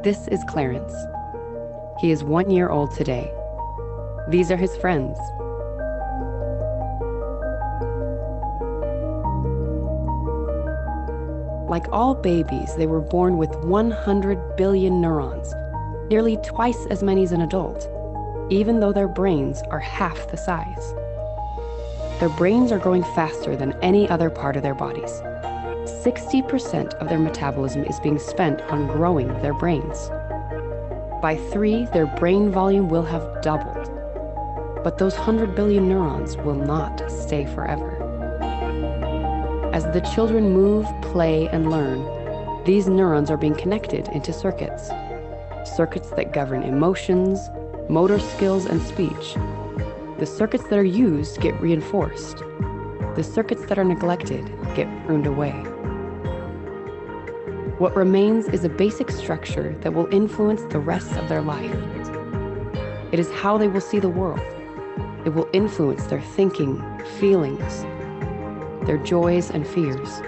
This is Clarence. He is 1 year old today. These are his friends. Like all babies, they were born with 100 billion neurons, nearly twice as many as an adult, even though their brains are half the size. Their brains are growing faster than any other part of their bodies. 60% of their metabolism is being spent on growing their brains. By 3, their brain volume will have doubled. But those 100 billion neurons will not stay forever. As the children move, play, and learn, these neurons are being connected into circuits. Circuits that govern emotions, motor skills, and speech. The circuits that are used get reinforced. The circuits that are neglected get pruned away. What remains is a basic structure that will influence the rest of their life. It is how they will see the world. It will influence their thinking, feelings, their joys and fears.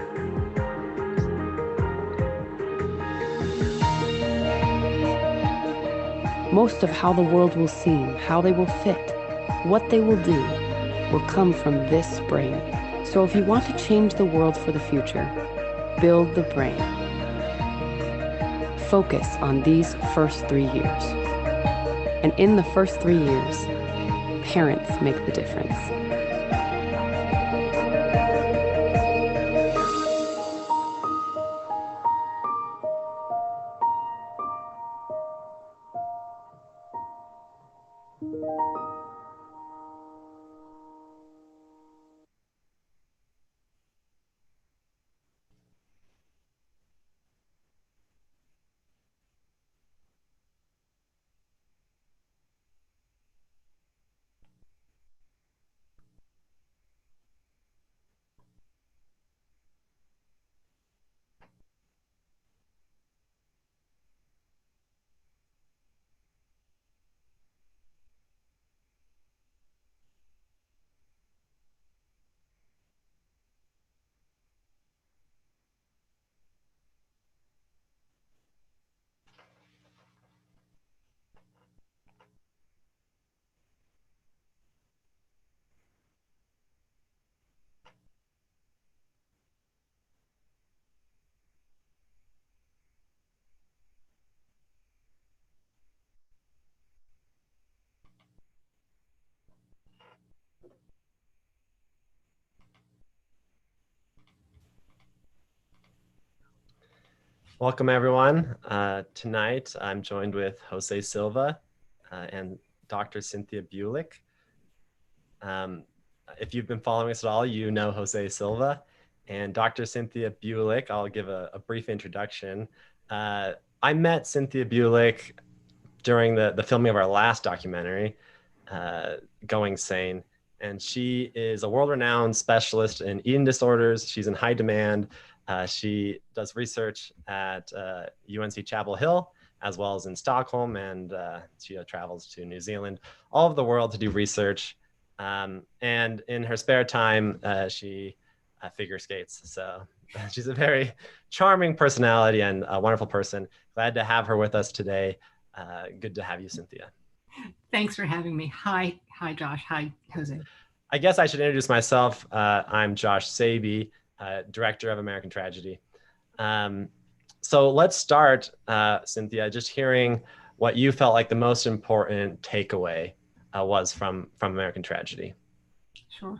Most of how the world will seem, how they will fit, what they will do, will come from this brain. So if you want to change the world for the future, build the brain. Focus on these first 3 years. And in the first 3 years, parents make the difference. Welcome, everyone. Tonight, I'm joined with Jose Silva and Dr. Cynthia Bulik. If you've been following us at all, you know Jose Silva. And Dr. Cynthia Bulik, I'll give a brief introduction. I met Cynthia Bulik during the filming of our last documentary, Going Sane. And she is a world-renowned specialist in eating disorders. She's in high demand. She does research at UNC Chapel Hill, as well as in Stockholm, and she travels to New Zealand, all over the world to do research. And in her spare time, she figure skates. So she's a very charming personality and a wonderful person. Glad to have her with us today. Good to have you, Cynthia. Thanks for having me. Hi, Josh. Hi, Jose. I guess I should introduce myself. I'm Josh Saby, Director of American Tragedy. So let's start, Cynthia, just hearing what you felt like the most important takeaway was from American Tragedy. Sure.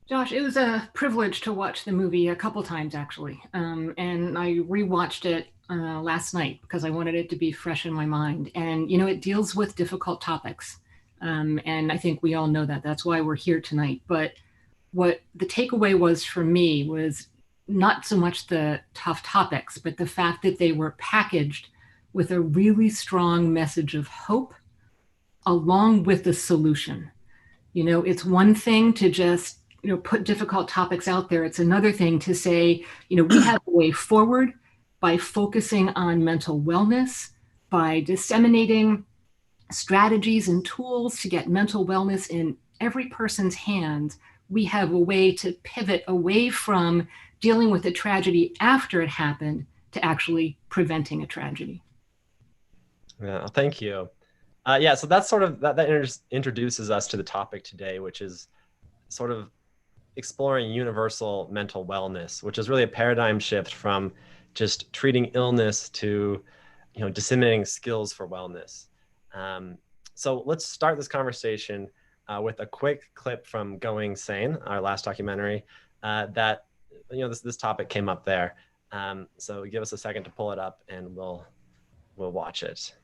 Josh, it was a privilege to watch the movie a couple times, actually. And I rewatched it last night because I wanted it to be fresh in my mind. And, you know, it deals with difficult topics. And I think we all know that. That's why we're here tonight. But what the takeaway was for me was not so much the tough topics, but the fact that they were packaged with a really strong message of hope along with the solution. It's one thing to just, put difficult topics out there. It's another thing to say, we have a way forward by focusing on mental wellness, by disseminating strategies and tools to get mental wellness in every person's hands. We have a way to pivot away from dealing with a tragedy after it happened to actually preventing a tragedy. Yeah, thank you. So that's sort of that introduces us to the topic today, which is sort of exploring universal mental wellness, which is really a paradigm shift from just treating illness to, disseminating skills for wellness. So let's start this conversation with a quick clip from Going Sane, our last documentary, that this topic came up there. So give us a second to pull it up, and we'll watch it.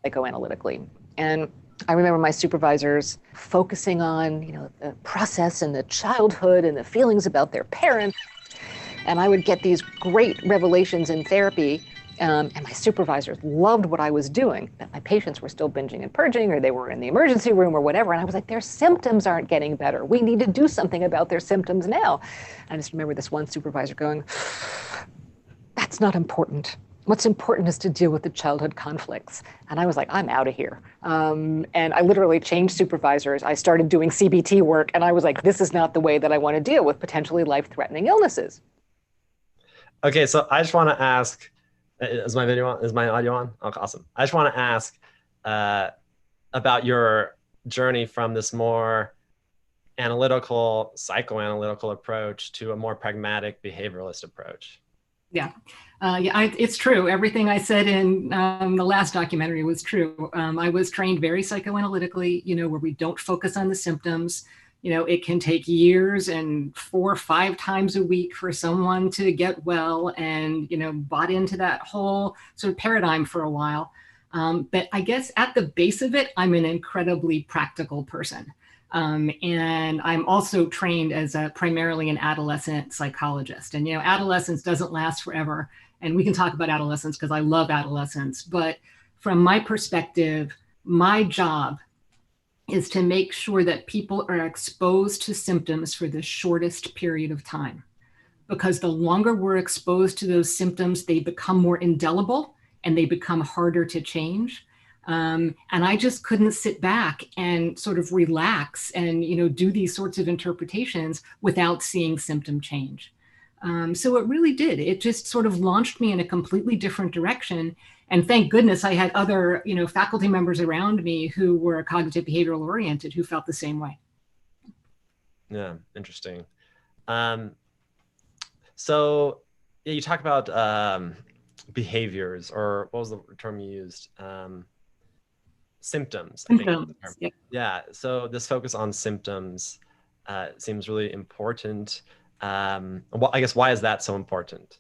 Psychoanalytically. And I remember my supervisors focusing on, the process and the childhood and the feelings about their parents. And I would get these great revelations in therapy. And my supervisors loved what I was doing, but my patients were still binging and purging, or they were in the emergency room or whatever. And I was like, their symptoms aren't getting better. We need to do something about their symptoms now. And I just remember this one supervisor going, that's not important. What's important is to deal with the childhood conflicts. And I was like, I'm out of here. And I literally changed supervisors. I started doing CBT work, and I was like, this is not the way that I want to deal with potentially life-threatening illnesses. Okay, so I just want to ask, is my video on? Is my audio on? Oh, awesome. I just want to ask about your journey from this more analytical, psychoanalytical approach to a more pragmatic behavioralist approach. Yeah, it's true. Everything I said in the last documentary was true. I was trained very psychoanalytically, where we don't focus on the symptoms. It can take years and 4 or 5 times a week for someone to get well, and, bought into that whole sort of paradigm for a while. But I guess at the base of it, I'm an incredibly practical person. And I'm also trained as primarily an adolescent psychologist. And, adolescence doesn't last forever. And we can talk about adolescence because I love adolescence. But from my perspective, my job is to make sure that people are exposed to symptoms for the shortest period of time. Because the longer we're exposed to those symptoms, they become more indelible and they become harder to change. And I just couldn't sit back and sort of relax and, do these sorts of interpretations without seeing symptom change. So it really did. It just sort of launched me in a completely different direction. And thank goodness I had other, faculty members around me who were cognitive behavioral oriented who felt the same way. Yeah, interesting. So you talk about behaviors, or what was the term you used? Symptoms. Symptoms. Yeah. So this focus on symptoms seems really important. Well, I guess, why is that so important?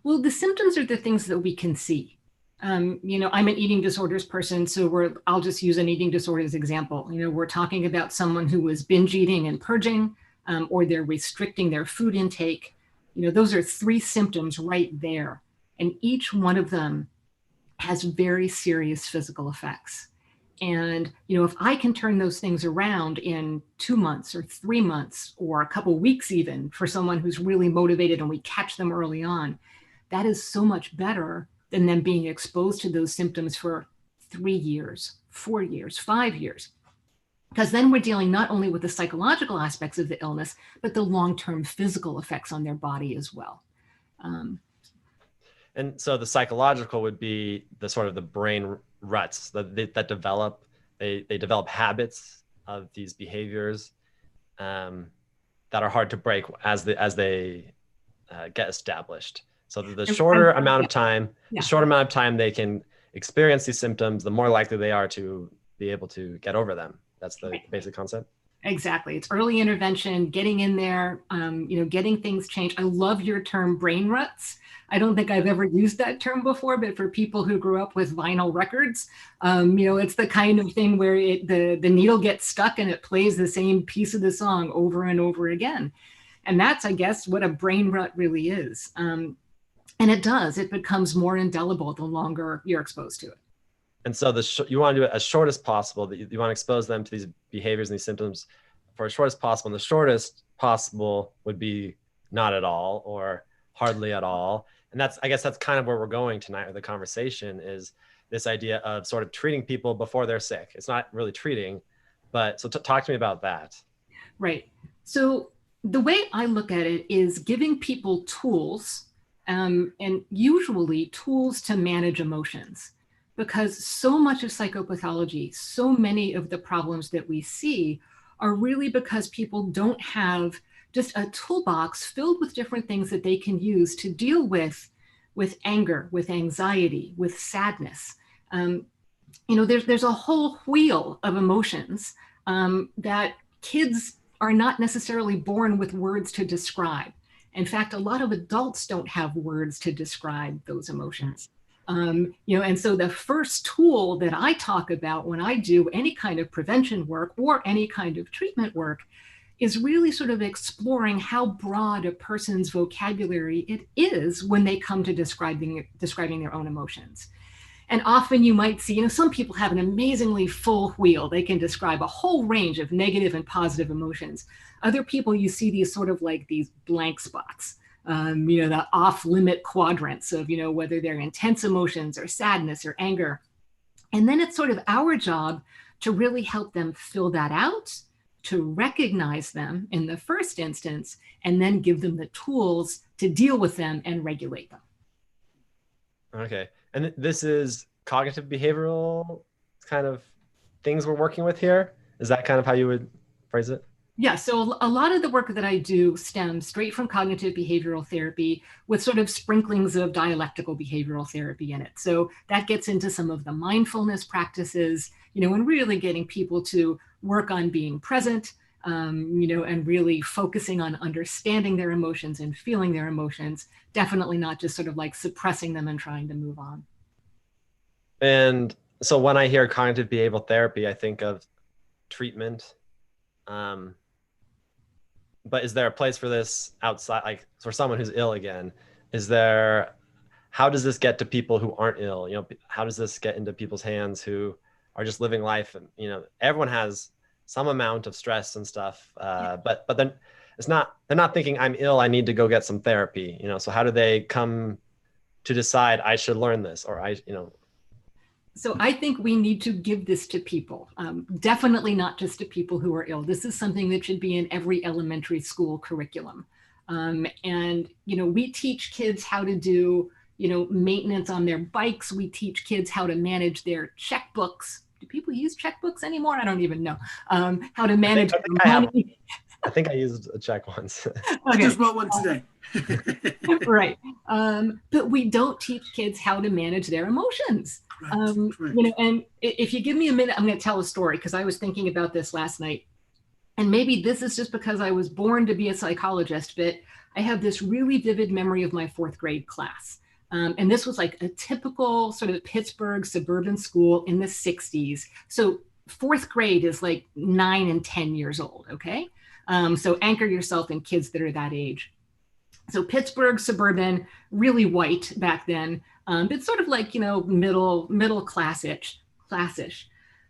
Well, the symptoms are the things that we can see. I'm an eating disorders person, so I'll just use an eating disorders example. We're talking about someone who was binge eating and purging, or they're restricting their food intake. Those are 3 symptoms right there. And each one of them has very serious physical effects. And, if I can turn those things around in 2 months or 3 months or a couple of weeks, even for someone who's really motivated, and we catch them early on, that is so much better than them being exposed to those symptoms for 3 years, 4 years, 5 years. Because then we're dealing not only with the psychological aspects of the illness, but the long-term physical effects on their body as well. And so the psychological would be the sort of the brain ruts that develop. They develop habits of these behaviors that are hard to break as they get established. So the shorter amount of time, they can experience these symptoms, the more likely they are to be able to get over them. That's the basic concept. Exactly. It's early intervention, getting in there, getting things changed. I love your term brain ruts. I don't think I've ever used that term before, but for people who grew up with vinyl records, it's the kind of thing where the needle gets stuck and it plays the same piece of the song over and over again. And that's, I guess, what a brain rut really is. And it becomes more indelible the longer you're exposed to it. And so you want to do it as short as possible, that you want to expose them to these behaviors and these symptoms for as short as possible. And the shortest possible would be not at all or hardly at all. And I guess that's kind of where we're going tonight with the conversation, is this idea of sort of treating people before they're sick. It's not really treating, but so talk to me about that. Right. So the way I look at it is giving people tools, and usually tools to manage emotions. Because so much of psychopathology, so many of the problems that we see are really because people don't have just a toolbox filled with different things that they can use to deal with anger, with anxiety, with sadness. There's a whole wheel of emotions that kids are not necessarily born with words to describe. In fact, a lot of adults don't have words to describe those emotions. And so the first tool that I talk about when I do any kind of prevention work or any kind of treatment work is really sort of exploring how broad a person's vocabulary it is when they come to describing their own emotions. And often you might see, some people have an amazingly full wheel. They can describe a whole range of negative and positive emotions. Other people, you see these sort of like these blank spots. The off-limit quadrants of, whether they're intense emotions or sadness or anger. And then it's sort of our job to really help them fill that out, to recognize them in the first instance, and then give them the tools to deal with them and regulate them. Okay. And this is cognitive behavioral kind of things we're working with here? Is that kind of how you would phrase it? Yeah, so a lot of the work that I do stems straight from cognitive behavioral therapy with sort of sprinklings of dialectical behavioral therapy in it. So that gets into some of the mindfulness practices, and really getting people to work on being present, and really focusing on understanding their emotions and feeling their emotions, definitely not just sort of like suppressing them and trying to move on. And so when I hear cognitive behavioral therapy, I think of treatment. But is there a place for this outside, like for someone who's ill again? How does this get to people who aren't ill? How does this get into people's hands who are just living life? And, everyone has some amount of stress and stuff, but then they're not thinking I'm ill, I need to go get some therapy, so how do they come to decide I should learn this or So I think we need to give this to people, definitely not just to people who are ill. This is something that should be in every elementary school curriculum. And we teach kids how to do, maintenance on their bikes. We teach kids how to manage their checkbooks. Do people use checkbooks anymore? I don't even know. How to manage money. I think I used a check once. I just bought one today. Right. But we don't teach kids how to manage their emotions. Right. And if you give me a minute, I'm going to tell a story because I was thinking about this last night. And maybe this is just because I was born to be a psychologist, but I have this really vivid memory of my fourth grade class. And this was like a typical sort of Pittsburgh suburban school in the 60s. So fourth grade is like 9 and 10 years old. Okay. So anchor yourself in kids that are that age. So Pittsburgh suburban, really white back then. It's sort of like, middle class-ish.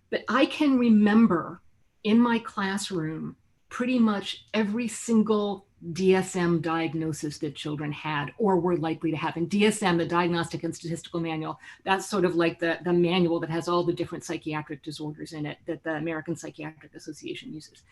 But I can remember in my classroom pretty much every single DSM diagnosis that children had or were likely to have. And DSM, the Diagnostic and Statistical Manual, that's sort of like the manual that has all the different psychiatric disorders in it that the American Psychiatric Association uses.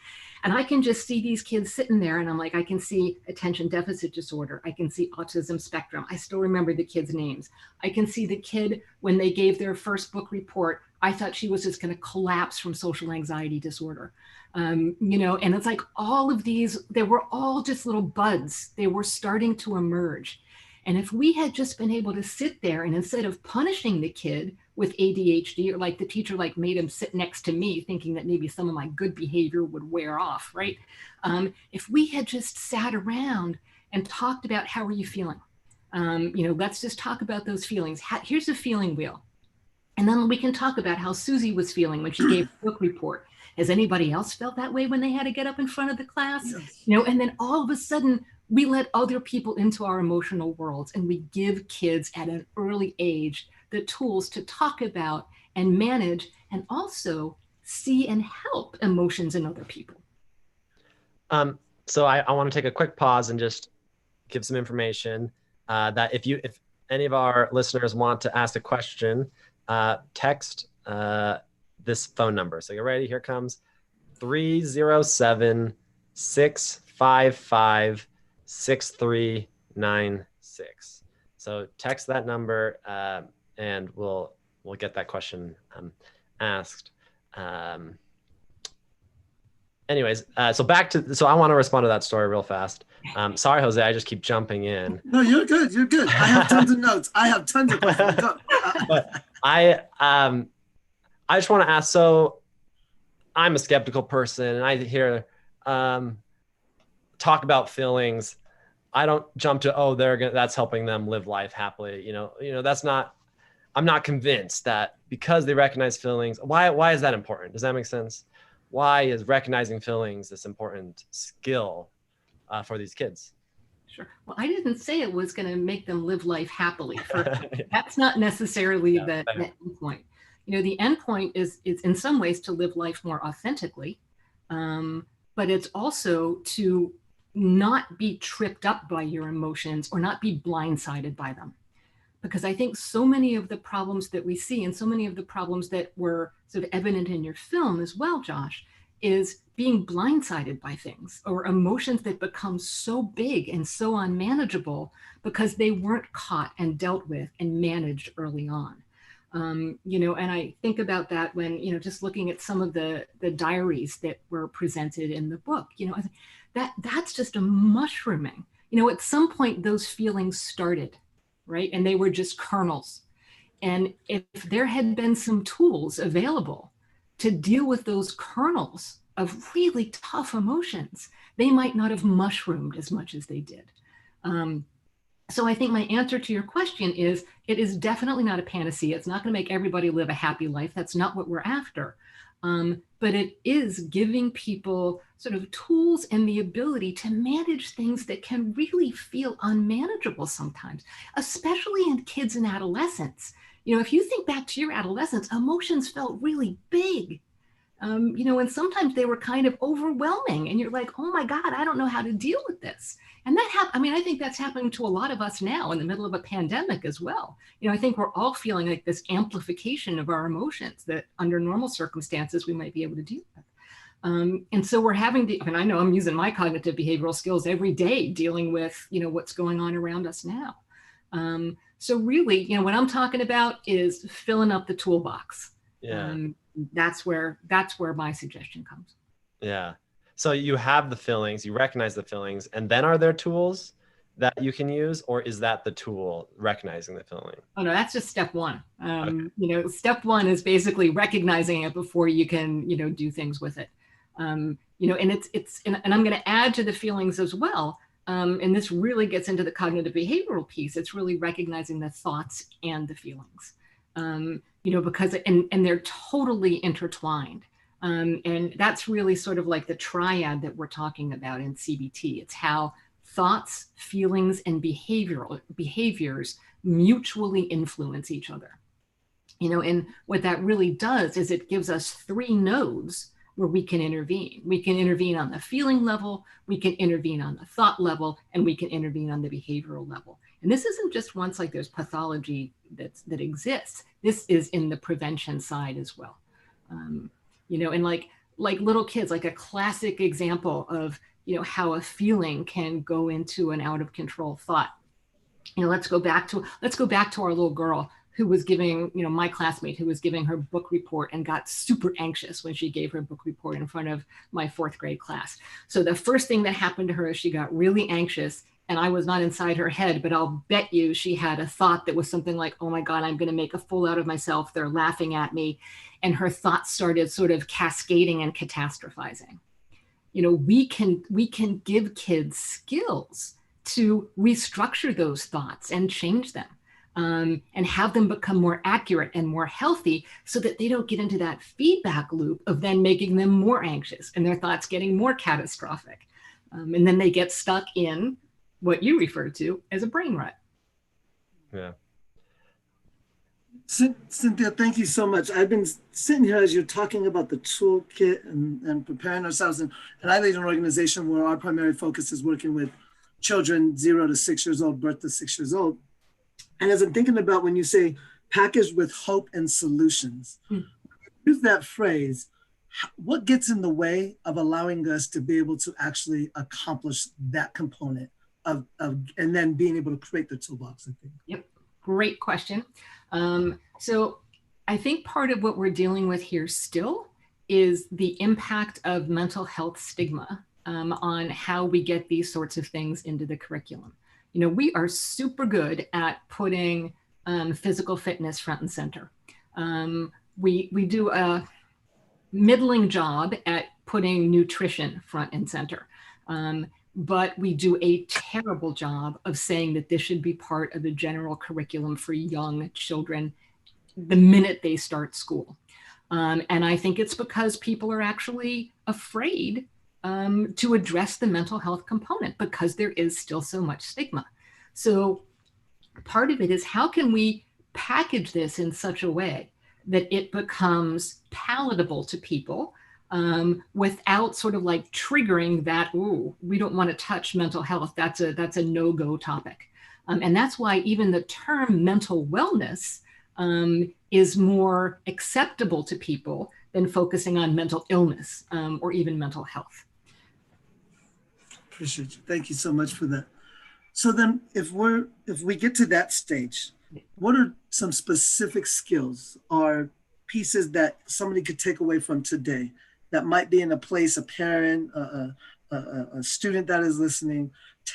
And I can just see these kids sitting there and I'm like, I can see attention deficit disorder. I can see autism spectrum. I still remember the kids' names. I can see the kid when they gave their first book report, I thought she was just going to collapse from social anxiety disorder. And it's like all of these, they were all just little buds. They were starting to emerge. And if we had just been able to sit there and instead of punishing the kid with ADHD, or like the teacher like made him sit next to me thinking that maybe some of my good behavior would wear off, right? If we had just sat around and talked about how are you feeling? Let's just talk about those feelings. Here's a feeling wheel. And then we can talk about how Susie was feeling when she gave a book report. Has anybody else felt that way when they had to get up in front of the class? Yes. And then all of a sudden we let other people into our emotional worlds, and we give kids at an early age the tools to talk about and manage and also see and help emotions in other people. So I want to take a quick pause and just give some information that if any of our listeners want to ask a question, text this phone number. So get ready. Here it comes. 307-655-6396. So text that number and we'll get that question asked. Anyways, so I want to respond to that story real fast. Sorry, Jose, I just keep jumping in. No, you're good. You're good. I have tons of notes. I have tons of questions. Go. But I just want to ask, so I'm a skeptical person and I hear talk about feelings. I don't jump to, that's helping them live life happily. I'm not convinced that because they recognize feelings, why is that important? Does that make sense? Why is recognizing feelings this important skill for these kids? Sure. Well, I didn't say it was going to make them live life happily. That's not necessarily the end point. The end point is in some ways to live life more authentically, but it's also to not be tripped up by your emotions or not be blindsided by them. Because I think so many of the problems that we see and so many of the problems that were sort of evident in your film as well, Josh, is being blindsided by things or emotions that become so big and so unmanageable because they weren't caught and dealt with and managed early on. And I think about that when, just looking at some of the diaries that were presented in the book, that's just a mushrooming. At some point those feelings started, right? And they were just kernels. And if there had been some tools available to deal with those kernels of really tough emotions, they might not have mushroomed as much as they did. So I think my answer to your question is, it is definitely not a panacea. It's not going to make everybody live a happy life. That's not what we're after. But it is giving people sort of tools and the ability to manage things that can really feel unmanageable sometimes, especially in kids and adolescents. If you think back to your adolescence, emotions felt really big. And sometimes they were kind of overwhelming and you're like, oh my God, I don't know how to deal with this. And I think that's happening to a lot of us now in the middle of a pandemic as well. I think we're all feeling like this amplification of our emotions that under normal circumstances we might be able to deal with. And so we're having and I know I'm using my cognitive behavioral skills every day dealing with, what's going on around us now. So really, what I'm talking about is filling up the toolbox. Yeah. That's where my suggestion comes. Yeah. So you have the feelings, you recognize the feelings, and then are there tools that you can use, or is that the tool, recognizing the feeling? Oh no, that's just step one. Okay. Step one is basically recognizing it before you can, do things with it. And I'm going to add to the feelings as well. And this really gets into the cognitive behavioral piece. It's really recognizing the thoughts and the feelings. Because they're totally intertwined. And that's really sort of like the triad that we're talking about in CBT. It's how thoughts, feelings, and behaviors mutually influence each other. And what that really does is it gives us 3 nodes where we can intervene. We can intervene on the feeling level, we can intervene on the thought level, and we can intervene on the behavioral level. And this isn't just once like there's pathology that exists. This is in the prevention side as well. And like little kids, like a classic example of, how a feeling can go into an out of control thought. Let's go back to our little girl who was giving, my classmate who was giving her book report and got super anxious when she gave her book report in front of my 4th grade class. So the first thing that happened to her is she got really anxious and I was not inside her head, but I'll bet you she had a thought that was something like, oh my God, I'm going to make a fool out of myself. They're laughing at me. And her thoughts started sort of cascading and catastrophizing. We can give kids skills to restructure those thoughts and change them, and have them become more accurate and more healthy so that they don't get into that feedback loop of then making them more anxious and their thoughts getting more catastrophic. And then they get stuck in what you refer to as a brain rut. Yeah. Cynthia, thank you so much. I've been sitting here as you're talking about the toolkit and preparing ourselves. And I lead an organization where our primary focus is working with children 0 to 6 years old, birth to 6 years old. And as I'm thinking about when you say packaged with hope and solutions, use that phrase, what gets in the way of allowing us to be able to actually accomplish that component of and then being able to create the toolbox, I think? Yep, great question. So I think part of what we're dealing with here still is the impact of mental health stigma on how we get these sorts of things into the curriculum. We are super good at putting physical fitness front and center. We do a middling job at putting nutrition front and center. But we do a terrible job of saying that this should be part of the general curriculum for young children the minute they start school. And I think it's because people are actually afraid to address the mental health component because there is still so much stigma. So part of it is, how can we package this in such a way that it becomes palatable to people, without sort of like triggering that, ooh, we don't want to touch mental health. That's a no-go topic. And that's why even the term mental wellness is more acceptable to people than focusing on mental illness or even mental health. Appreciate you. Thank you so much for that. So then if we get to that stage, what are some specific skills or pieces that somebody could take away from today that might be in a place, a parent, a student that is listening,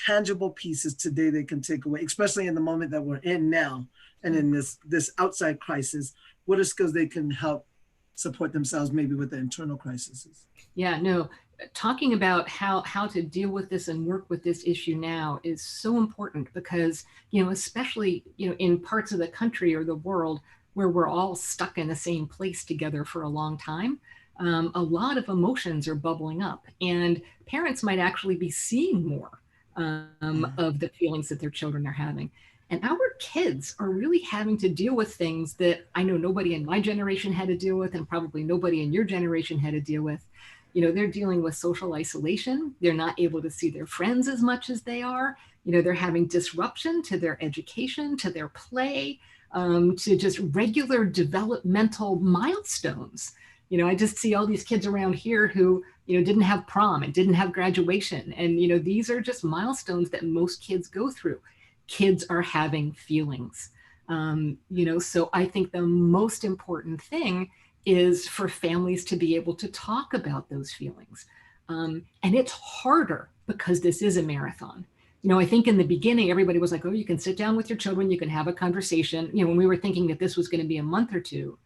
tangible pieces today they can take away, especially in the moment that we're in now and in this outside crisis? What are skills they can help support themselves maybe with the internal crises? Yeah, no, talking about how to deal with this and work with this issue now is so important because, especially, in parts of the country or the world where we're all stuck in the same place together for a long time, a lot of emotions are bubbling up, and parents might actually be seeing more of the feelings that their children are having. And our kids are really having to deal with things that I know nobody in my generation had to deal with, and probably nobody in your generation had to deal with. They're dealing with social isolation. They're not able to see their friends as much as they are. They're having disruption to their education, to their play, to just regular developmental milestones. I just see all these kids around here who, didn't have prom and didn't have graduation. And, these are just milestones that most kids go through. Kids are having feelings. So I think the most important thing is for families to be able to talk about those feelings. And it's harder because this is a marathon. I think in the beginning, everybody was like, oh, you can sit down with your children, you can have a conversation. When we were thinking that this was going to be a month or two.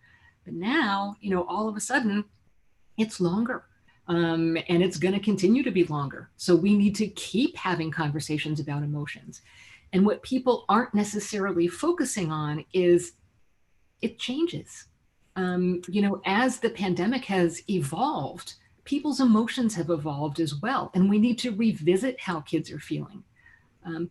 But now, all of a sudden, it's longer. And it's going to continue to be longer. So we need to keep having conversations about emotions. And what people aren't necessarily focusing on is it changes. As the pandemic has evolved, people's emotions have evolved as well. And we need to revisit how kids are feeling.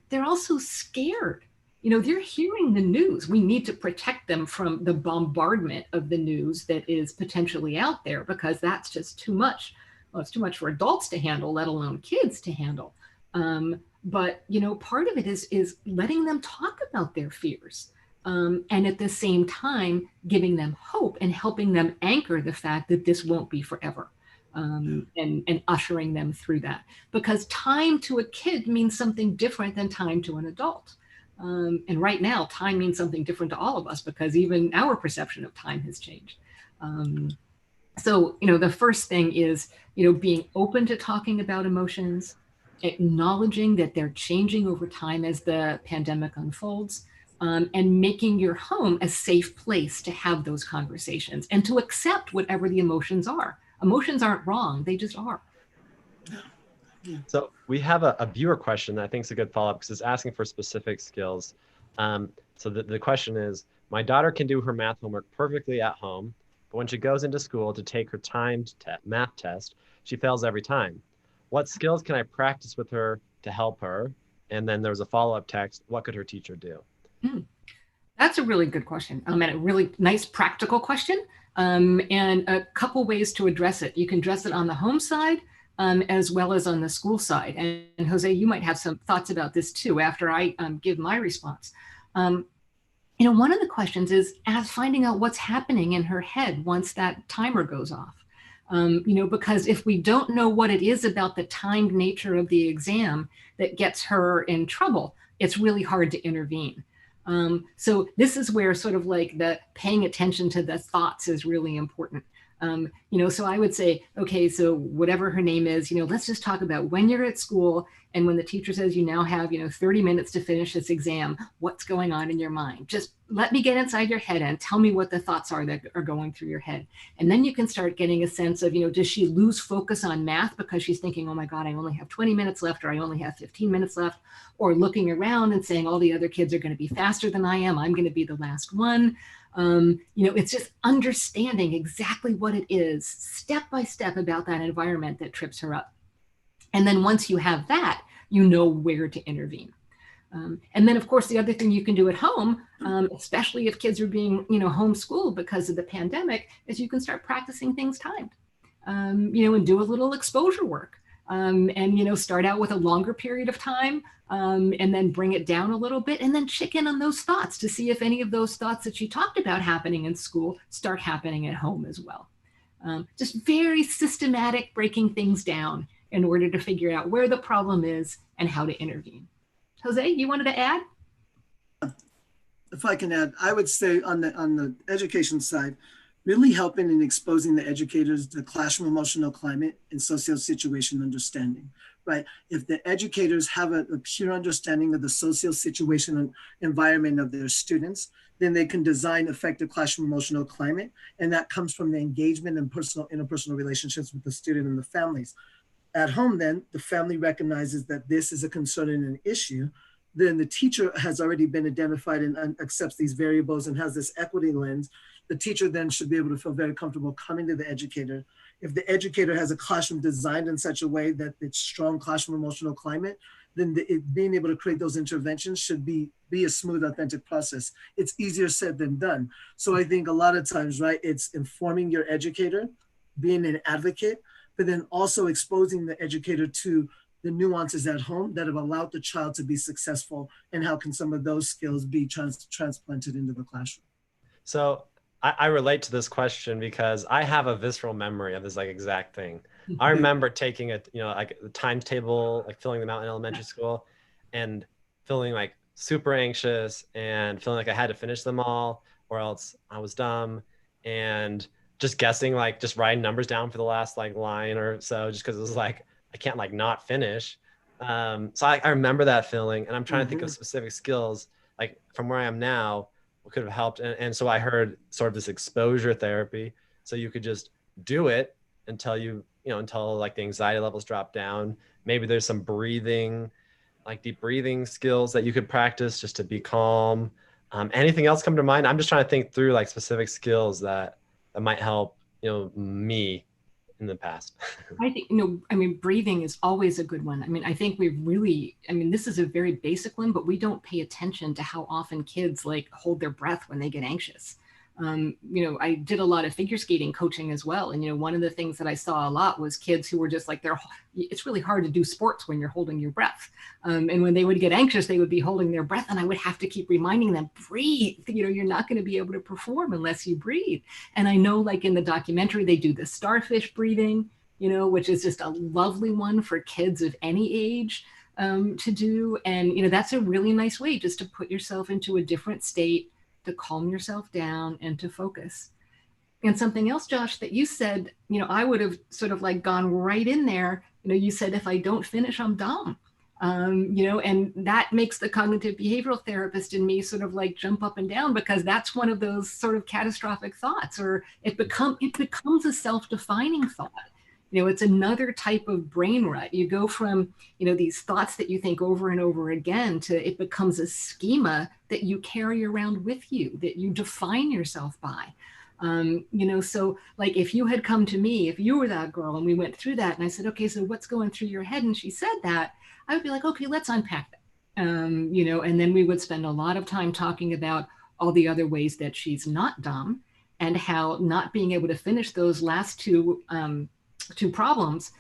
They're also scared. They're hearing the news. We need to protect them from the bombardment of the news that is potentially out there, because that's just too much. Well, it's too much for adults to handle, let alone kids to handle. But part of it is letting them talk about their fears. And at the same time, giving them hope and helping them anchor the fact that this won't be forever, and ushering them through that. Because time to a kid means something different than time to an adult. And right now, time means something different to all of us because even our perception of time has changed. So, the first thing is, being open to talking about emotions, acknowledging that they're changing over time as the pandemic unfolds, and making your home a safe place to have those conversations and to accept whatever the emotions are. Emotions aren't wrong, they just are. So we have a viewer question that I think is a good follow-up because it's asking for specific skills. So the question is, my daughter can do her math homework perfectly at home, but when she goes into school to take her timed math test, she fails every time. What skills can I practice with her to help her? And then there was a follow-up text, what could her teacher do? That's a really good question, and a really nice practical question, and a couple ways to address it. You can address it on the home side, as well as on the school side. And Jose, you might have some thoughts about this too after I give my response. One of the questions is as finding out what's happening in her head once that timer goes off. Because if we don't know what it is about the timed nature of the exam that gets her in trouble, it's really hard to intervene. So this is where sort of like the paying attention to the thoughts is really important. So I would say, okay, so whatever her name is, let's just talk about when you're at school and when the teacher says you now have, 30 minutes to finish this exam, what's going on in your mind? Just let me get inside your head and tell me what the thoughts are that are going through your head. And then you can start getting a sense of, does she lose focus on math because she's thinking, oh my God, I only have 20 minutes left, or I only have 15 minutes left, or looking around and saying all the other kids are going to be faster than I am, I'm going to be the last one. It's just understanding exactly what it is, step by step, about that environment that trips her up. And then once you have that, you know where to intervene. And then, of course, the other thing you can do at home, especially if kids are being, homeschooled because of the pandemic, is you can start practicing things timed, and do a little exposure work. And start out with a longer period of time, and then bring it down a little bit, and then check in on those thoughts to see if any of those thoughts that you talked about happening in school start happening at home as well. Just very systematic breaking things down in order to figure out where the problem is and how to intervene. Jose, you wanted to add? If I can add, I would say on the education side, really helping in exposing the educators to classroom emotional climate and socio-situation understanding, right? If the educators have a pure understanding of the socio-situation and environment of their students, then they can design effective classroom emotional climate. And that comes from the engagement and interpersonal relationships with the student and the families. At home, then, the family recognizes that this is a concern and an issue. Then the teacher has already been identified and accepts these variables and has this equity lens. The teacher then should be able to feel very comfortable coming to the educator. If the educator has a classroom designed in such a way that it's strong classroom emotional climate, then being able to create those interventions should be a smooth, authentic process. It's easier said than done. So I think a lot of times, right, it's informing your educator, being an advocate, but then also exposing the educator to the nuances at home that have allowed the child to be successful, and how can some of those skills be transplanted into the classroom. So I relate to this question because I have a visceral memory of this exact thing. I remember taking a timetable, filling them out in elementary school, and feeling super anxious and feeling like I had to finish them all or else I was dumb, and just guessing, just writing numbers down for the last line or so, just because it was I can't not finish. So I remember that feeling, and I'm trying to think of specific skills from where I am now, what could have helped. And so I heard sort of this exposure therapy. So you could just do it until until the anxiety levels drop down. Maybe there's some breathing, deep breathing skills that you could practice just to be calm. Anything else come to mind? I'm just trying to think through specific skills that might help, me in the past. I think, breathing is always a good one. I think this is a very basic one, but we don't pay attention to how often kids hold their breath when they get anxious. I did a lot of figure skating coaching as well. And, one of the things that I saw a lot was kids who were just it's really hard to do sports when you're holding your breath. And when they would get anxious, they would be holding their breath, and I would have to keep reminding them, breathe, you're not going to be able to perform unless you breathe. And I know in the documentary, they do the starfish breathing, which is just a lovely one for kids of any age to do. And, that's a really nice way just to put yourself into a different state, to calm yourself down and to focus. And something else, Josh, that you said, I would have sort of like gone right in there. You said, if I don't finish, I'm dumb. And that makes the cognitive behavioral therapist in me sort of like jump up and down, because that's one of those sort of catastrophic thoughts, or it becomes a self-defining thought. It's another type of brain rut. You go from, these thoughts that you think over and over again to it becomes a schema that you carry around with you, that you define yourself by. So like if you had come to me, if you were that girl and we went through that and I said, okay, so what's going through your head? And she said that, I would be like, okay, let's unpack that. And then we would spend a lot of time talking about all the other ways that she's not dumb, and how not being able to finish those last two problems,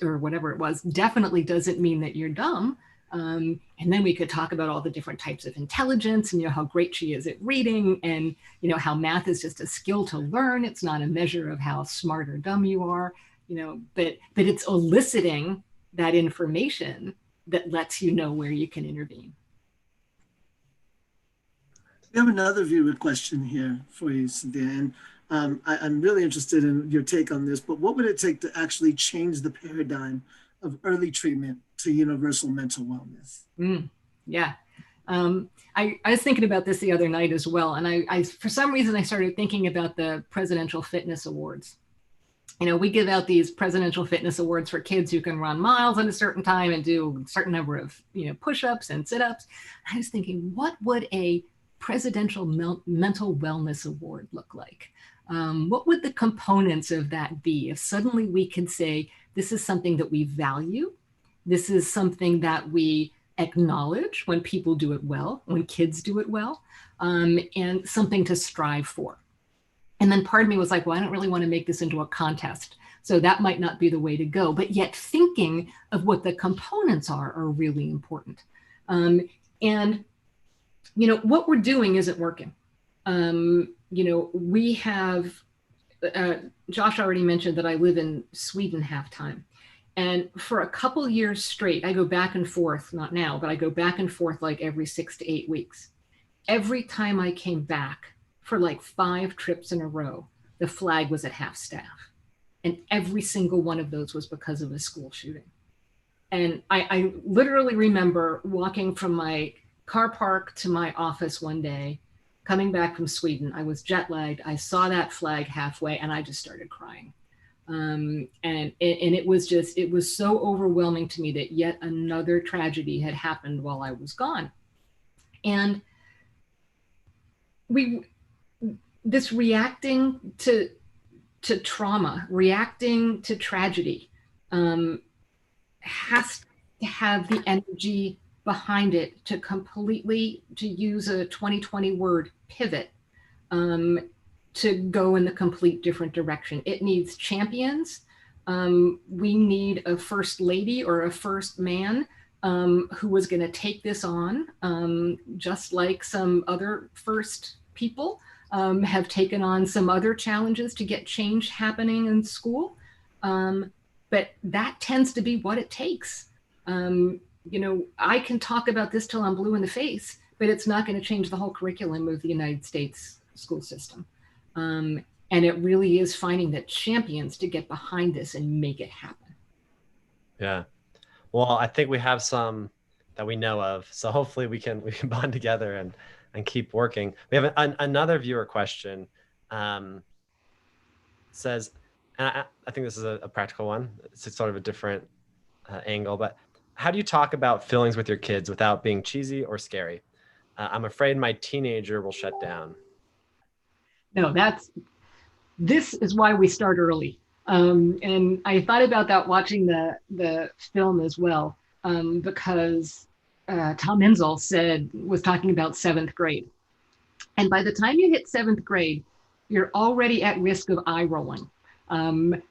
or whatever it was, definitely doesn't mean that you're dumb. And then we could talk about all the different types of intelligence, and how great she is at reading, and how math is just a skill to learn. It's not a measure of how smart or dumb you are, but it's eliciting that information that lets you know where you can intervene. We have another viewer question here for you, Cynthia, and I'm really interested in your take on this, but what would it take to actually change the paradigm of early treatment to universal mental wellness? Yeah. I was thinking about this the other night as well. And I for some reason, I started thinking about the Presidential Fitness Awards. We give out these Presidential Fitness Awards for kids who can run miles at a certain time and do a certain number of, push-ups and sit-ups. I was thinking, what would a Presidential Mental Wellness Award look like? What would the components of that be if suddenly we could say, this is something that we value, this is something that we acknowledge when people do it well, when kids do it well, and something to strive for. And then part of me was like, well, I don't really want to make this into a contest, so that might not be the way to go. But yet thinking of what the components are really important. And what we're doing isn't working. We have, Josh already mentioned that I live in Sweden half time. And for a couple years straight, I go back and forth, not now, but I go back and forth like every 6 to 8 weeks. Every time I came back for like 5 trips in a row, the flag was at half staff. And every single one of those was because of a school shooting. And I literally remember walking from my car park to my office one day, coming back from Sweden. I was jet lagged. I saw that flag halfway and I just started crying. And it was so overwhelming to me that yet another tragedy had happened while I was gone. And this reacting to trauma, reacting to tragedy, has to have the energy behind it to completely, to use a 2020 word, pivot, to go in the complete different direction. It needs champions. We need a first lady or a first man who was going to take this on, just like some other first people have taken on some other challenges to get change happening in school. But that tends to be what it takes. I can talk about this till I'm blue in the face, but it's not going to change the whole curriculum of the United States school system. And it really is finding the champions to get behind this and make it happen. Yeah. Well, I think we have some that we know of, so hopefully we can bond together and keep working. We have another viewer question. Says, and I think this is a practical one. It's sort of a different angle, but how do you talk about feelings with your kids without being cheesy or scary? I'm afraid my teenager will shut down. No, this is why we start early. And I thought about that watching the film as well, because Tom Menzel was talking about 7th grade. And by the time you hit 7th grade, you're already at risk of eye rolling. And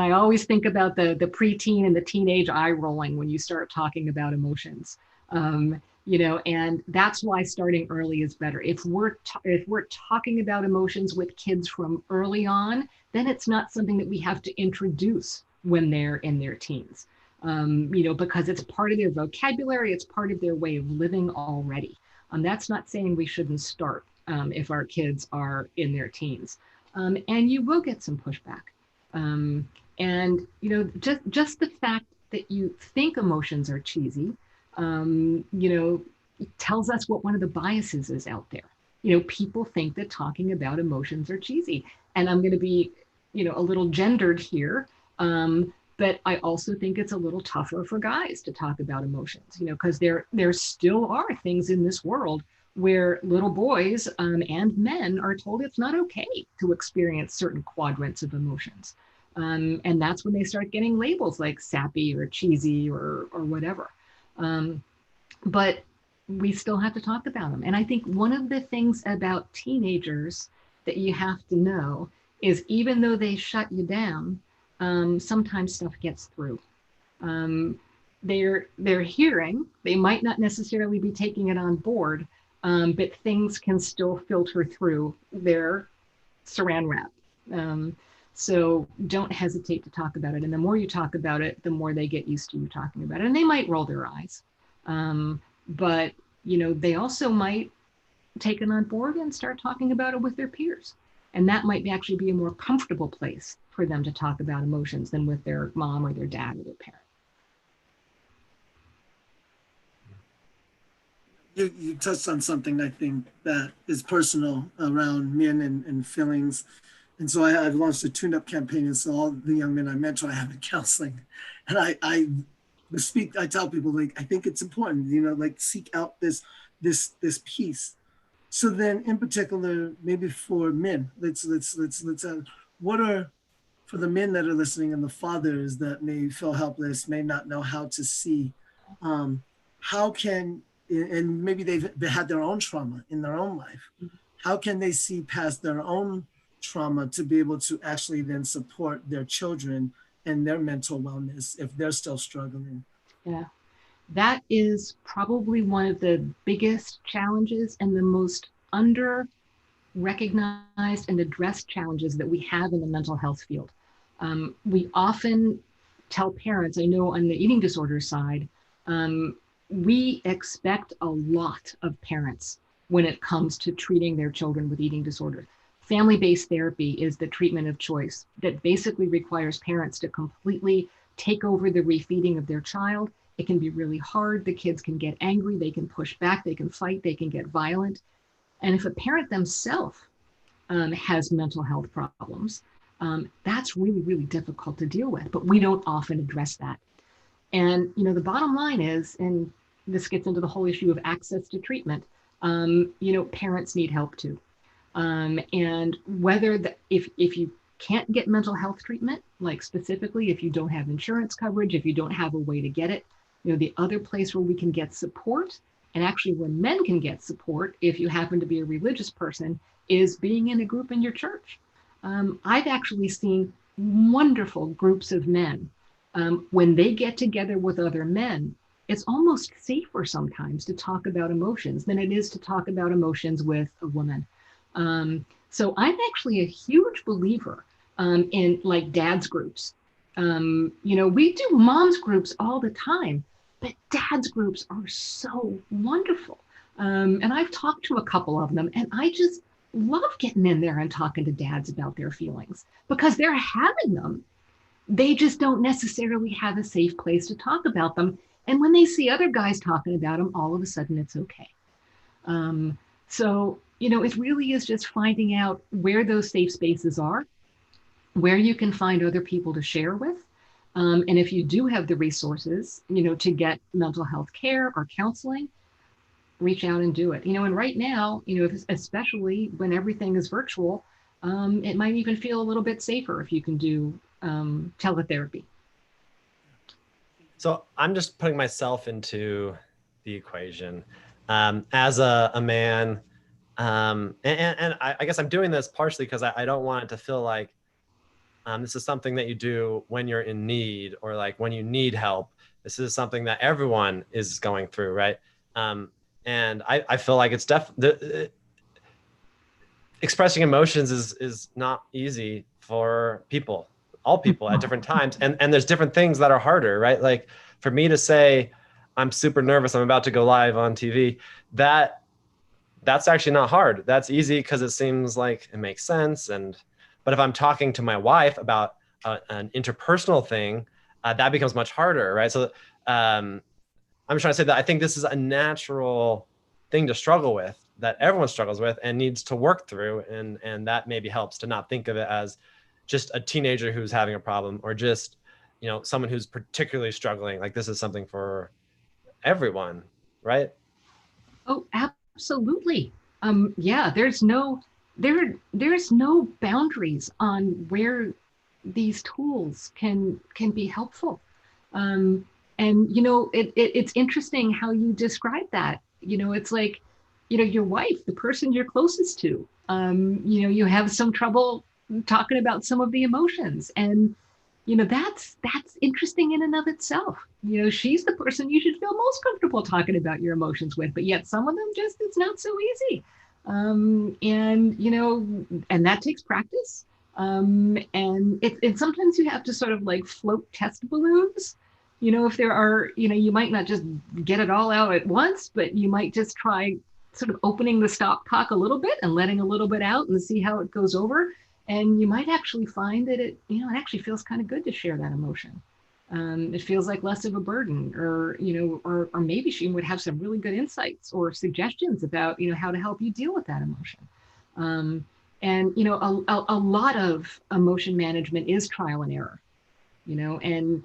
I always think about the preteen and the teenage eye rolling when you start talking about emotions. And that's why starting early is better. If we're talking about emotions with kids from early on, then it's not something that we have to introduce when they're in their teens, because it's part of their vocabulary, it's part of their way of living already. That's not saying we shouldn't start if our kids are in their teens. and you will get some pushback. And just the fact that you think emotions are cheesy, tells us what one of the biases is out there. People think that talking about emotions are cheesy, and I'm going to be, a little gendered here. But I also think it's a little tougher for guys to talk about emotions, because there still are things in this world where little boys and men are told it's not okay to experience certain quadrants of emotions. And that's when they start getting labels like sappy or cheesy or whatever. But we still have to talk about them. And I think one of the things about teenagers that you have to know is even though they shut you down, sometimes stuff gets through. They're hearing, they might not necessarily be taking it on board, but things can still filter through their saran wrap. So don't hesitate to talk about it. And the more you talk about it, the more they get used to you talking about it. And they might roll their eyes, but they also might take it on board and start talking about it with their peers. And that might actually be a more comfortable place for them to talk about emotions than with their mom or their dad or their parent. You touched on something I think that is personal around men and feelings. And so I've launched a Tuneup campaign. And so all the young men I mentor, I have in counseling. And I tell people, like, I think it's important, like seek out this piece. So then in particular, maybe for men, let's what are, for the men that are listening and the fathers that may feel helpless, may not know how to see, how can, and maybe they've had their own trauma in their own life, how can they see past their own trauma to be able to actually then support their children and their mental wellness if they're still struggling? Yeah, that is probably one of the biggest challenges and the most under recognized and addressed challenges that we have in the mental health field. We often tell parents, I know on the eating disorder side, we expect a lot of parents when it comes to treating their children with eating disorder. Family-based therapy is the treatment of choice that basically requires parents to completely take over the refeeding of their child. It can be really hard. The kids can get angry. They can push back. They can fight. They can get violent. And if a parent themselves has mental health problems, that's really, really difficult to deal with. But we don't often address that. And, the bottom line is, and this gets into the whole issue of access to treatment, parents need help too. And whether if you can't get mental health treatment, like specifically if you don't have insurance coverage, if you don't have a way to get it, the other place where we can get support, and actually where men can get support if you happen to be a religious person, is being in a group in your church. I've actually seen wonderful groups of men. When they get together with other men, it's almost safer sometimes to talk about emotions than it is to talk about emotions with a woman. So I'm actually a huge believer in like dad's groups. We do moms groups all the time, but dad's groups are so wonderful. And I've talked to a couple of them, and I just love getting in there and talking to dads about their feelings because they're having them. They just don't necessarily have a safe place to talk about them. And when they see other guys talking about them, all of a sudden it's okay. So, it really is just finding out where those safe spaces are, where you can find other people to share with. And if you do have the resources, to get mental health care or counseling, reach out and do it. And right now, especially when everything is virtual, it might even feel a little bit safer if you can do teletherapy. So I'm just putting myself into the equation as a man. And I guess I'm doing this partially because I don't want it to feel like this is something that you do when you're in need or like when you need help. This is something that everyone is going through, right? And I feel like it's expressing emotions is not easy for people, all people at different times. And there's different things that are harder, right? Like for me to say, I'm super nervous, I'm about to go live on TV, that's actually not hard. That's easy because it seems like it makes sense. And But if I'm talking to my wife about an interpersonal thing, that becomes much harder, right? So I'm trying to say that I think this is a natural thing to struggle with, that everyone struggles with and needs to work through. And that maybe helps to not think of it as just a teenager who's having a problem, or just, someone who's particularly struggling. Like, this is something for everyone, right? Oh, absolutely. Yeah, there's no boundaries on where these tools can be helpful. And it's interesting how you describe that. It's like, your wife, the person you're closest to, you have some trouble talking about some of the emotions, and that's interesting in and of itself. She's the person you should feel most comfortable talking about your emotions with, but yet some of them just, it's not so easy. And that takes practice. And it sometimes you have to sort of like float test balloons. If there are, you might not just get it all out at once, but you might just try sort of opening the stopcock a little bit and letting a little bit out and see how it goes over. And you might actually find that it actually feels kind of good to share that emotion. It feels like less of a burden, or maybe she would have some really good insights or suggestions about, how to help you deal with that emotion. And a lot of emotion management is trial and error, and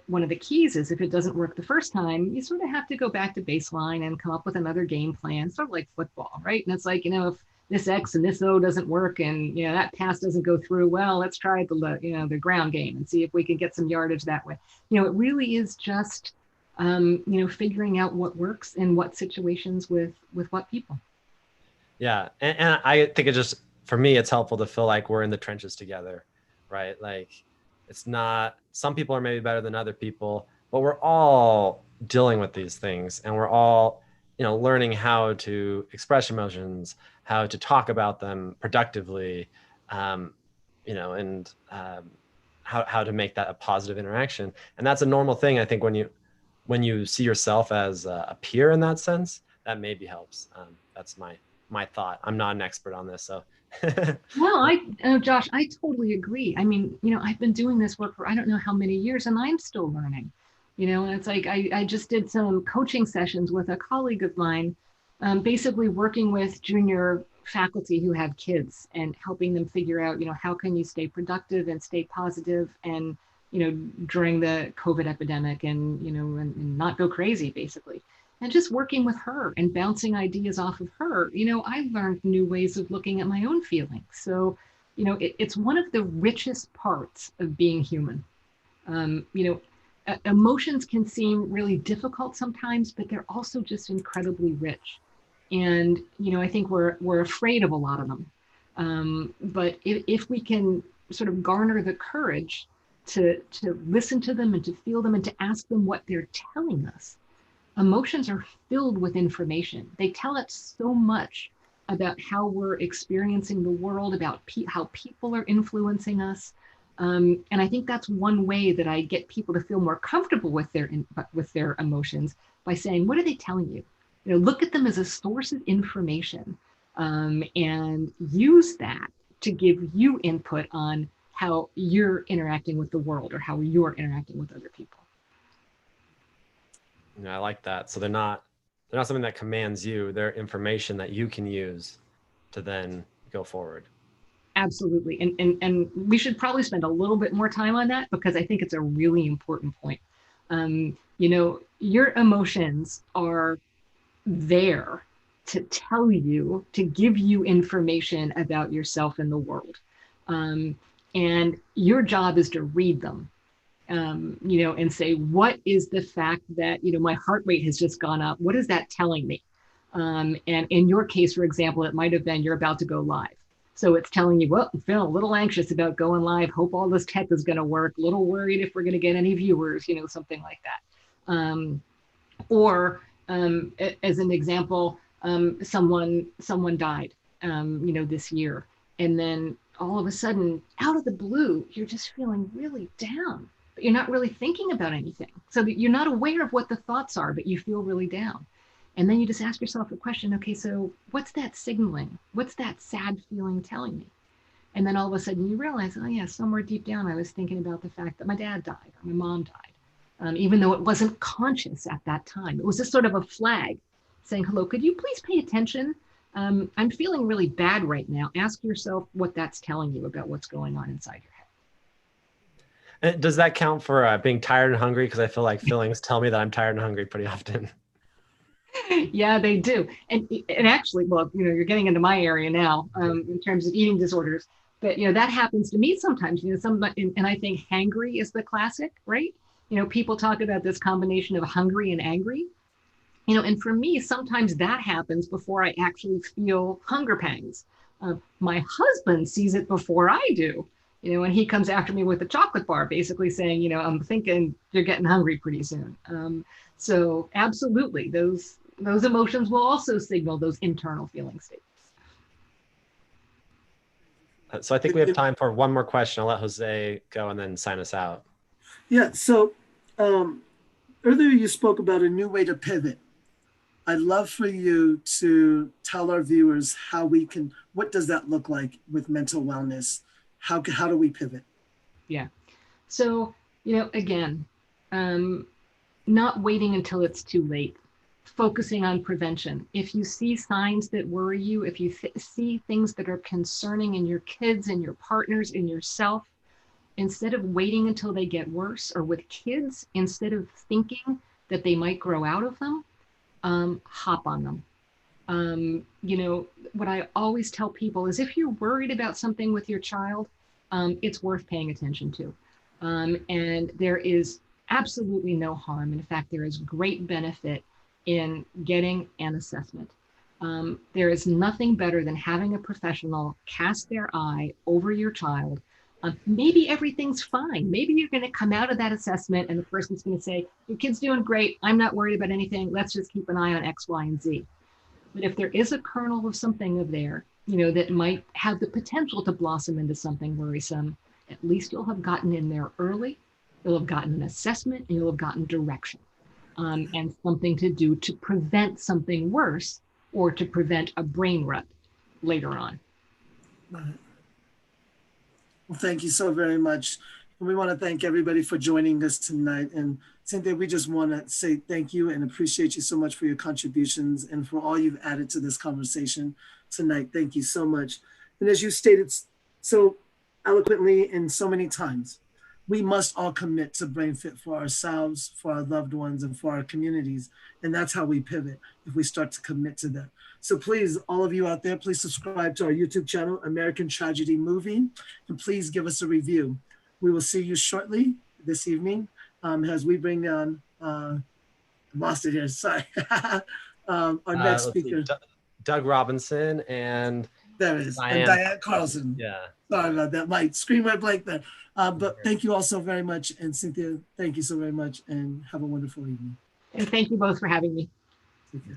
one of the keys is, if it doesn't work the first time, you sort of have to go back to baseline and come up with another game plan, sort of like football, right? And it's like, if this X and this O doesn't work, and that pass doesn't go through, well, let's try the ground game and see if we can get some yardage that way. It really is just figuring out what works in what situations with what people. Yeah, and I think it just, for me, it's helpful to feel like we're in the trenches together, right? Like, it's not, some people are maybe better than other people, but we're all dealing with these things, and we're all learning how to express emotions, how to talk about them productively, and how to make that a positive interaction. And that's a normal thing. I think when you see yourself as a peer in that sense, that maybe helps. That's my thought. I'm not an expert on this, so. Well, Josh, I totally agree. I mean, I've been doing this work for I don't know how many years, and I'm still learning. And it's like I just did some coaching sessions with a colleague of mine, basically working with junior faculty who have kids and helping them figure out, how can you stay productive and stay positive, and during the COVID epidemic, and and not go crazy, basically. And just working with her and bouncing ideas off of her, I learned new ways of looking at my own feelings. So, it's one of the richest parts of being human. Emotions can seem really difficult sometimes, but they're also just incredibly rich. And, I think we're afraid of a lot of them. But if we can sort of garner the courage to listen to them and to feel them and to ask them what they're telling us, emotions are filled with information. They tell us so much about how we're experiencing the world, about how people are influencing us. And I think that's one way that I get people to feel more comfortable with their emotions, by saying, what are they telling you? Look at them as a source of information, and use that to give you input on how you're interacting with the world, or how you're interacting with other people. I like that. So they're not something that commands you. They're information that you can use to then go forward. Absolutely. And we should probably spend a little bit more time on that, because I think it's a really important point. Your emotions are there to tell you, to give you information about yourself and the world. And your job is to read them. And say, what is the fact that, my heart rate has just gone up? What is that telling me? And in your case, for example, it might have been you're about to go live. So it's telling you, well, I'm feeling a little anxious about going live. Hope all this tech is going to work. A little worried if we're going to get any viewers, something like that. Or as an example, someone died, this year. And then all of a sudden, out of the blue, you're just feeling really down. But you're not really thinking about anything. So that you're not aware of what the thoughts are, but you feel really down. And then you just ask yourself the question, okay, so what's that signaling? What's that sad feeling telling me? And then all of a sudden you realize, oh yeah, somewhere deep down, I was thinking about the fact that my dad died, or my mom died, even though it wasn't conscious at that time. It was just sort of a flag saying, hello, could you please pay attention? I'm feeling really bad right now. Ask yourself what that's telling you about what's going on inside your head. And does that count for being tired and hungry? Because I feel like feelings tell me that I'm tired and hungry pretty often. Yeah, they do. And actually, well, you're getting into my area now in terms of eating disorders. But, that happens to me sometimes, and I think hangry is the classic, right? People talk about this combination of hungry and angry, and for me, sometimes that happens before I actually feel hunger pangs. My husband sees it before I do, and he comes after me with a chocolate bar, basically saying, I'm thinking you're getting hungry pretty soon. So absolutely, those emotions will also signal those internal feeling states. So I think we have time for one more question. I'll let Jose go and then sign us out. Yeah, so earlier you spoke about a new way to pivot. I'd love for you to tell our viewers what does that look like with mental wellness? How do we pivot? Yeah. So, again, not waiting until it's too late, focusing on prevention. If you see signs that worry you, if you see things that are concerning in your kids and your partners and yourself, instead of waiting until they get worse, or with kids, instead of thinking that they might grow out of them, hop on them. What I always tell people is if you're worried about something with your child, it's worth paying attention to. And there is absolutely no harm. In fact, there is great benefit in getting an assessment. There is nothing better than having a professional cast their eye over your child. Maybe everything's fine. Maybe you're going to come out of that assessment and the person's going to say, your kid's doing great. I'm not worried about anything. Let's just keep an eye on X, Y, and Z. But if there is a kernel of something of there, that might have the potential to blossom into something worrisome, at least you'll have gotten in there early. You'll have gotten an assessment and you'll have gotten direction and something to do to prevent something worse or to prevent a brain rut later on. Well, thank you so very much. And we want to thank everybody for joining us tonight. And Cynthia, we just want to say thank you and appreciate you so much for your contributions and for all you've added to this conversation tonight. Thank you so much. And as you stated so eloquently and so many times, we must all commit to brain fit for ourselves, for our loved ones, and for our communities. And that's how we pivot, if we start to commit to that. So please, all of you out there, please subscribe to our YouTube channel, American Tragedy Movie, and please give us a review. We will see you shortly this evening as we bring on, I lost it here, sorry, our next speaker. Doug Robinson and there it is, and Diane Carlson. Yeah. Sorry about that, my screen went blank there. But thank you all so very much. And Cynthia, thank you so very much and have a wonderful evening. And thank you both for having me. Take care.